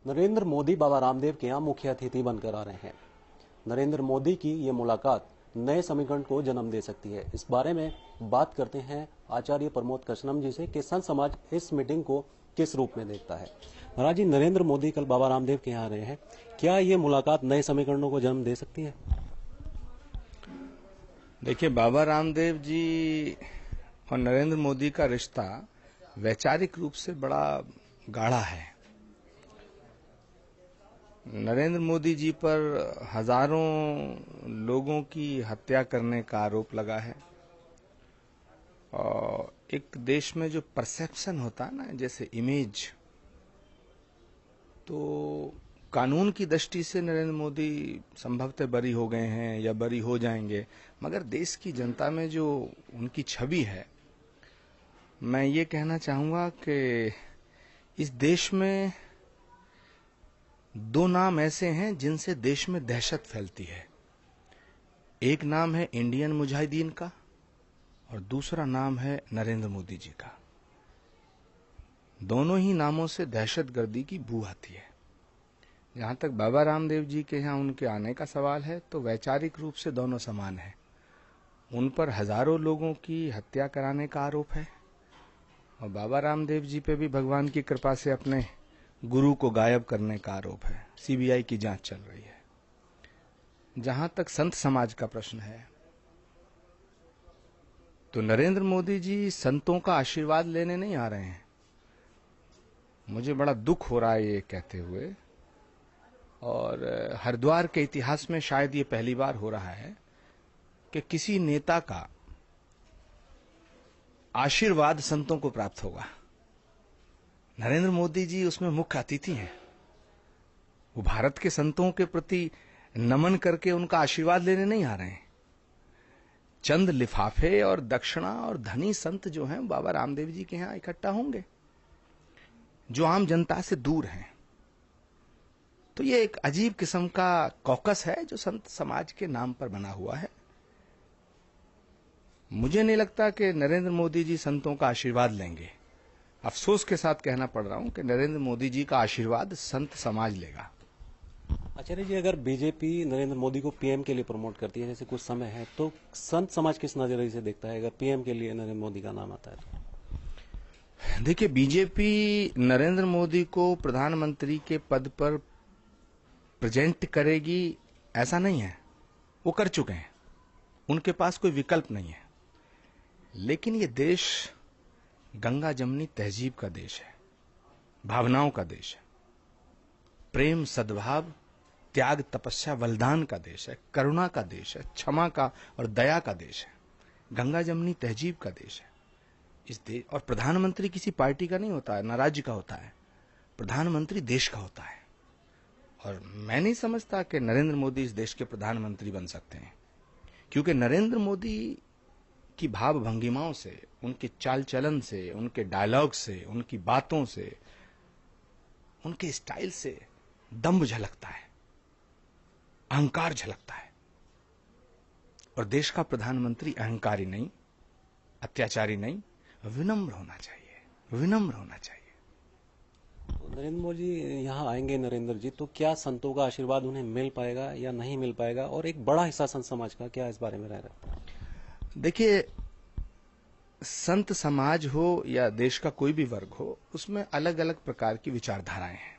नरेंद्र मोदी बाबा रामदेव के यहाँ मुख्य अतिथि बनकर आ रहे हैं। नरेंद्र मोदी की ये मुलाकात नए समीकरण को जन्म दे सकती है। इस बारे में बात करते हैं आचार्य प्रमोद कृष्णम जी से कि संत समाज इस मीटिंग को किस रूप में देखता है। महाराज जी, नरेंद्र मोदी कल बाबा रामदेव के यहाँ आ रहे हैं, क्या ये मुलाकात नए समीकरणों को जन्म दे सकती है? देखिए, बाबा रामदेव जी और नरेंद्र मोदी का रिश्ता वैचारिक रूप से बड़ा गाढ़ा है। नरेंद्र मोदी जी पर हजारों लोगों की हत्या करने का आरोप लगा है और एक देश में जो परसेप्शन होता है ना, जैसे इमेज, तो कानून की दृष्टि से नरेंद्र मोदी संभवतः बरी हो गए हैं या बरी हो जाएंगे, मगर देश की जनता में जो उनकी छवि है, मैं ये कहना चाहूंगा कि इस देश में दो नाम ऐसे हैं जिनसे देश में दहशत फैलती है। एक नाम है इंडियन मुजाहिदीन का और दूसरा नाम है नरेंद्र मोदी जी का। दोनों ही नामों से दहशतगर्दी की बू आती है। जहां तक बाबा रामदेव जी के यहां उनके आने का सवाल है, तो वैचारिक रूप से दोनों समान हैं। उन पर हजारों लोगों की हत्या कराने का आरोप है और बाबा रामदेव जी पे भी भगवान की कृपा से अपने गुरु को गायब करने का आरोप है। सीबीआई की जांच चल रही है। जहां तक संत समाज का प्रश्न है, तो नरेंद्र मोदी जी संतों का आशीर्वाद लेने नहीं आ रहे हैं। मुझे बड़ा दुख हो रहा है ये कहते हुए, और हरिद्वार के इतिहास में शायद ये पहली बार हो रहा है कि किसी नेता का आशीर्वाद संतों को प्राप्त होगा। नरेंद्र मोदी जी उसमें मुख्य अतिथि हैं। वो भारत के संतों के प्रति नमन करके उनका आशीर्वाद लेने नहीं आ रहे हैं। चंद लिफाफे और दक्षिणा और धनी संत जो हैं बाबा रामदेव जी के यहां इकट्ठा होंगे, जो आम जनता से दूर हैं। तो ये एक अजीब किस्म का कॉकस है जो संत समाज के नाम पर बना हुआ है। मुझे नहीं लगता कि नरेंद्र मोदी जी संतों का आशीर्वाद लेंगे। अफसोस के साथ कहना पड़ रहा हूं कि नरेंद्र मोदी जी का आशीर्वाद संत समाज लेगा। आचार्य जी, अगर बीजेपी नरेंद्र मोदी को पीएम के लिए प्रमोट करती है, जैसे कुछ समय है, तो संत समाज किस नजरिए से देखता है अगर पीएम के लिए नरेंद्र मोदी का नाम आता है तो? देखिए, बीजेपी नरेंद्र मोदी को प्रधानमंत्री के पद पर प्रेजेंट करेगी ऐसा नहीं है। वो कर चुके हैं, उनके पास कोई विकल्प नहीं है। लेकिन ये देश गंगा जमनी तहजीब का देश है, भावनाओं का देश है, प्रेम सद्भाव त्याग तपस्या बलिदान का देश है, करुणा का देश है, क्षमा का और दया का देश है, गंगा जमनी तहजीब का देश है इस देश। और प्रधानमंत्री किसी पार्टी का नहीं होता है, न राज्य का होता है। प्रधानमंत्री देश का होता है। और मैं नहीं समझता कि नरेंद्र मोदी इस देश के प्रधानमंत्री बन सकते हैं, क्योंकि नरेंद्र मोदी की भाव भंगिमाओं से, उनके चाल चलन से, उनके डायलॉग से, उनकी बातों से, उनके स्टाइल से दम्भ झलकता है, अहंकार झलकता है। और देश का प्रधानमंत्री अहंकारी नहीं, अत्याचारी नहीं, विनम्र होना चाहिए, विनम्र होना चाहिए। तो नरेंद्र मोदी यहाँ आएंगे नरेंद्र जी, तो क्या संतों का आशीर्वाद उन्हें मिल पाएगा या नहीं मिल पाएगा? और एक बड़ा हिस्सा संत समाज का क्या इस बारे में रह रहा है? देखिए, संत समाज हो या देश का कोई भी वर्ग हो, उसमें अलग अलग प्रकार की विचारधाराएं हैं।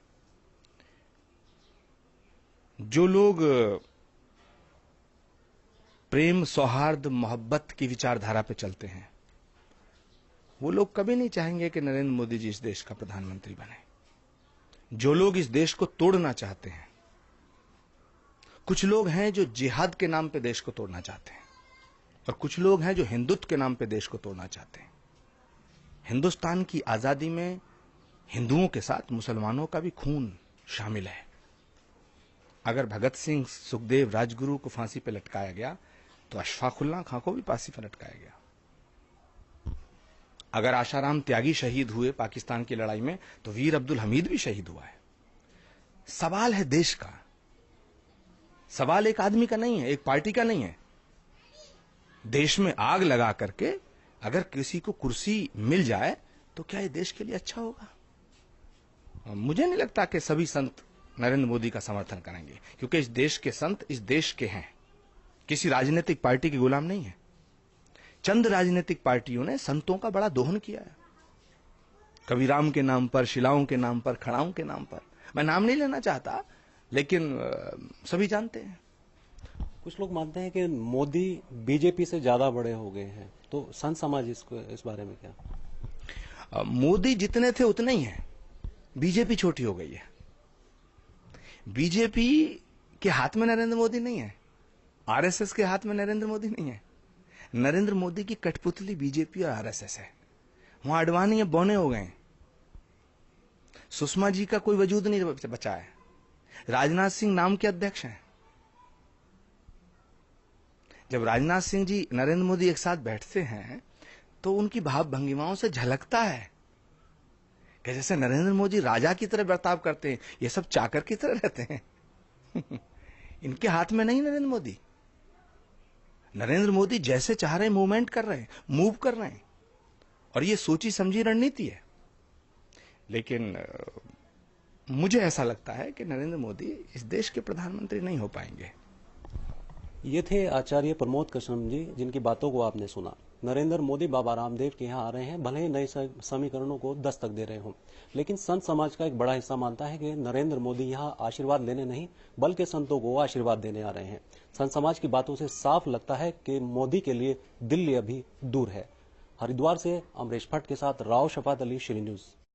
जो लोग प्रेम सौहार्द मोहब्बत की विचारधारा पे चलते हैं, वो लोग कभी नहीं चाहेंगे कि नरेंद्र मोदी जी इस देश का प्रधानमंत्री बने। जो लोग इस देश को तोड़ना चाहते हैं, कुछ लोग हैं जो जिहाद के नाम पे देश को तोड़ना चाहते हैं, और कुछ लोग हैं जो हिंदुत्व के नाम पे देश को तोड़ना चाहते हैं। हिंदुस्तान की आजादी में हिंदुओं के साथ मुसलमानों का भी खून शामिल है। अगर भगत सिंह, सुखदेव, राजगुरु को फांसी पे लटकाया गया, तो अशफाकुल्लाह खां को भी फांसी पर लटकाया गया। अगर आशाराम त्यागी शहीद हुए पाकिस्तान की लड़ाई में, तो वीर अब्दुल हमीद भी शहीद हुआ है। सवाल है देश का, सवाल एक आदमी का नहीं है, एक पार्टी का नहीं है। देश में आग लगा करके अगर किसी को कुर्सी मिल जाए, तो क्या ये देश के लिए अच्छा होगा? मुझे नहीं लगता कि सभी संत नरेंद्र मोदी का समर्थन करेंगे, क्योंकि इस देश के संत इस देश के हैं, किसी राजनीतिक पार्टी के गुलाम नहीं है। चंद राजनीतिक पार्टियों ने संतों का बड़ा दोहन किया है, कबीराम के नाम पर, शिलाओं के नाम पर, खड़ाओं के नाम पर। मैं नाम नहीं लेना चाहता, लेकिन सभी जानते हैं। कुछ लोग मानते हैं कि मोदी बीजेपी से ज्यादा बड़े हो गए हैं, तो संत समाज इस बारे में क्या? मोदी जितने थे उतने ही हैं, बीजेपी छोटी हो गई है। बीजेपी के हाथ में नरेंद्र मोदी नहीं है, आरएसएस के हाथ में नरेंद्र मोदी नहीं है। नरेंद्र मोदी की कठपुतली बीजेपी और आरएसएस है। वहां अडवाणी है, बौने हो गए। सुषमा जी का कोई वजूद नहीं बचा है। राजनाथ सिंह नाम के अध्यक्ष हैं। जब राजनाथ सिंह जी नरेंद्र मोदी एक साथ बैठते हैं तो उनकी भाव भंगिमाओं से झलकता है कि जैसे नरेंद्र मोदी राजा की तरह बर्ताव करते हैं, ये सब चाकर की तरह रहते हैं। इनके हाथ में नहीं नरेंद्र मोदी। नरेंद्र मोदी जैसे चाह रहे हैं मूवमेंट कर रहे हैं, मूव कर रहे हैं, और ये सोची समझी रणनीति है। लेकिन मुझे ऐसा लगता है कि नरेंद्र मोदी इस देश के प्रधानमंत्री नहीं हो पाएंगे। ये थे आचार्य प्रमोद कृष्णम जी, जिनकी बातों को आपने सुना। नरेंद्र मोदी बाबा रामदेव के यहाँ आ रहे हैं, भले ही नए समीकरणों को दस्तक दे रहे हों, लेकिन संत समाज का एक बड़ा हिस्सा मानता है कि नरेंद्र मोदी यहाँ आशीर्वाद लेने नहीं बल्कि संतों को आशीर्वाद देने आ रहे हैं। संत समाज की बातों से साफ लगता है कि मोदी के लिए दिल्ली अभी दूर है। हरिद्वार से अमरीश भट्ट के साथ राव शफात अली, श्री न्यूज।